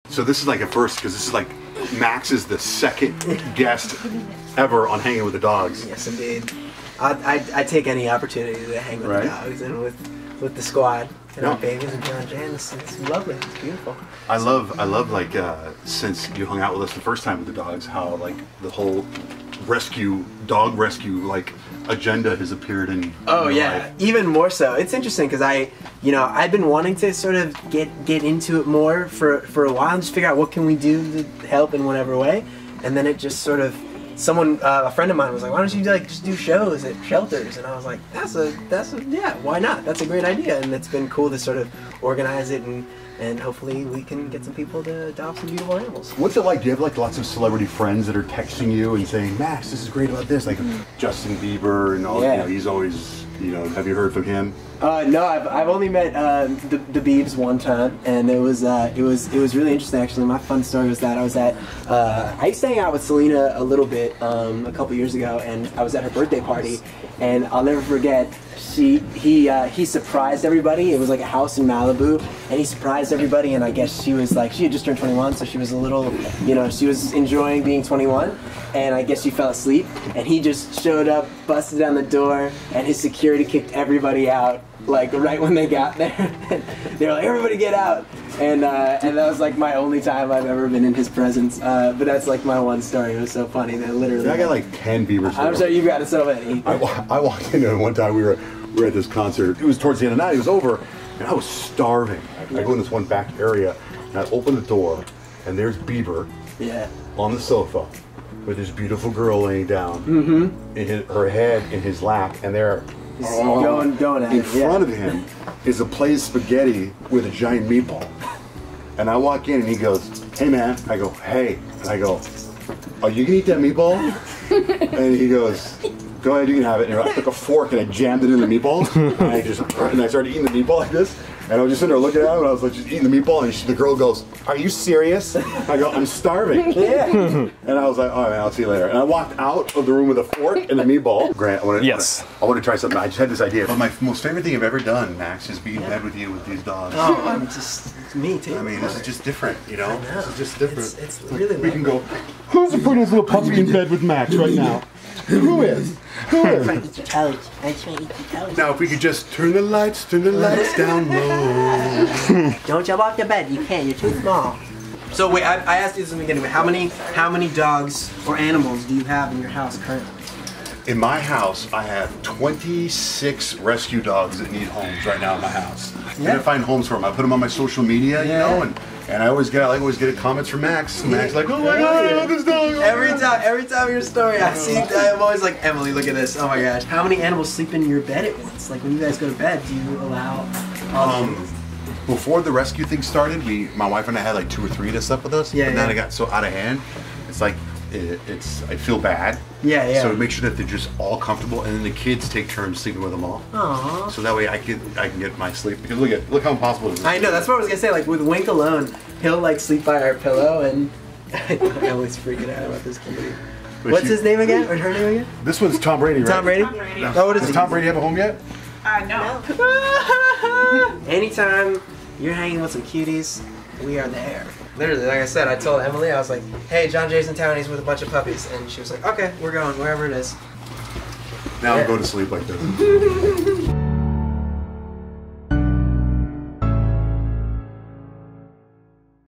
So this is like a first, because this is like, Max is the second guest ever on Hanging with the Dogs. Yes, indeed. I take any opportunity to hang with the dogs and with the squad and our babies and Johnjay. And it's lovely. It's beautiful. I love like since you hung out with us the first time with the dogs, how like the whole dog rescue like agenda has appeared in your life. Even more so. It's interesting because I've been wanting to sort of get into it more for a while and just figure out what can we do to help in whatever way, and then it just sort of a friend of mine was like, why don't you just do shows at shelters? And I was like, yeah, why not? That's a great idea. And it's been cool to sort of organize it and hopefully we can get some people to adopt some beautiful animals. What's it like? Do you have like lots of celebrity friends that are texting you and saying, Max, this is great about this? Like Justin Bieber and all, he's always, have you heard from him? No, I've only met the Biebs one time, and it was really interesting actually. My fun story was that I used to hang out with Selena a little bit a couple years ago, and I was at her birthday party, and I'll never forget. He surprised everybody. It was like a house in Malibu, and he surprised everybody. And I guess she was like, she had just turned 21, so she was a little, she was enjoying being 21. And I guess she fell asleep, and he just showed up, busted down the door, and his security kicked everybody out, like right when they got there. They were like, everybody get out. And that was like my only time I've ever been in his presence. But that's like my one story. It was so funny that literally. I got like 10 Biebers. I'm sure you've got so many. I walked in there one time. We were at this concert. It was towards the end of the night. It was over, and I was starving. I go in this one back area, and I open the door, and there's Bieber on the sofa with this beautiful girl laying down, in her head in his lap, and they're going at in front of him is a plate of spaghetti with a giant meatball. And I walk in, and he goes, hey man. I go, hey. And I go, oh, you can eat that meatball? And he goes, go ahead, you can have it. And I took a fork and I jammed it in the meatball, and I started eating the meatball like this. And I was just sitting there looking at him, and I was like, just eating the meatball, and the girl goes, are you serious? I go, I'm starving. And I was like, all right, man, I'll see you later. And I walked out of the room with a fork and the meatball. Grant, I want to try something. I just had this idea. But my most favorite thing I've ever done, Max, is be in bed with you with these dogs. Oh, I'm just, me too. I mean, this is just different, This is just different. It's really we can go, who's putting his little puppy in bed with Max right now? Who is? Who is? I'm trying to eat your toes. I'm trying to eat your toes. Now, if we could just turn the lights down low. Don't jump off the bed. You can't. You're too small. So wait, I asked you this in the beginning. How many dogs or animals do you have in your house currently? In my house, I have 26 rescue dogs that need homes right now in my house. I'm gonna find homes for them. I put them on my social media, and I always get comments from Max. Max like, oh my god, I love this dog. Every time your story, I'm always like, Emily, look at this. Oh my gosh, how many animals sleep in your bed at once? Like when you guys go to bed, do you allow? Before the rescue thing started, my wife and I had like 2 or 3 that slept with us. And then it got so out of hand. It's like I feel bad. So make sure that they're just all comfortable, and then the kids take turns sleeping with them all. Aww. So that way I can get my sleep. Because look how impossible it is. I know, that's what I was gonna say. Like with Wink alone, he'll like sleep by our pillow, and I always freaking out about this kid. What's his name again? Or her name again? This one's Tom Brady, right? Tom Brady? Tom Brady. Oh, what is Does Tom Brady have a home yet? No. Anytime you're hanging with some cuties, we are there. Literally, like I said, I told Emily, I was like, hey, Johnjay's in town, he's with a bunch of puppies. And she was like, okay, we're going, wherever it is. Now I'm going to sleep like this.